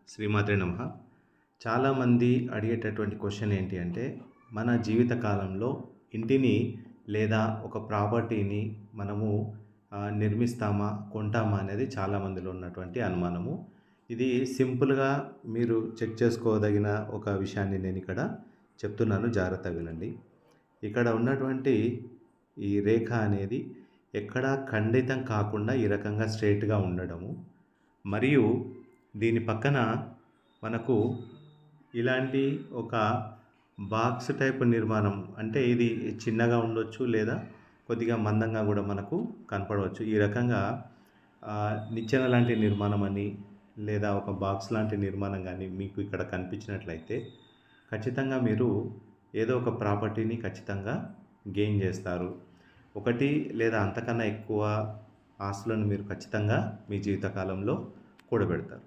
శ్రీమాత్రే నమః. చాలామంది అడిగేటటువంటి క్వశ్చన్ ఏంటి అంటే, మన జీవిత కాలంలో ఇంటిని లేదా ఒక ప్రాపర్టీని మనము నిర్మిస్తామా? కొంటామా? అనేది చాలామందిలో ఉన్నటువంటి అనుమానము. ఇది సింపుల్‌గా మీరు చెక్ చేసుకోదగిన ఒక విషయాన్ని నేనిక్కడ చెప్తున్నాను, జాగ్రత్తగా వినండి. ఇక్కడ ఉన్నటువంటి ఈ రేఖ అనేది ఎక్కడా ఖండితం కాకుండా ఈ రకంగా స్ట్రెయిట్‌గా ఉండడము, మరియు దీని పక్కన మనకు ఇలాంటి ఒక బాక్స్ టైప్ నిర్మాణం, అంటే ఇది చిన్నగా ఉండొచ్చు లేదా కొద్దిగా మందంగా కూడా మనకు కనపడవచ్చు. ఈ రకంగా నిచ్చెన లాంటి నిర్మాణం అని లేదా ఒక బాక్స్ లాంటి నిర్మాణం కానీ మీకు ఇక్కడ కనిపించినట్లయితే ఖచ్చితంగా మీరు ఏదో ఒక ప్రాపర్టీని ఖచ్చితంగా గెయిన్ చేస్తారు. ఒకటి లేదా అంతకన్నా ఎక్కువ ఆస్తులను మీరు ఖచ్చితంగా మీ జీవితకాలంలో కూడబెడతారు.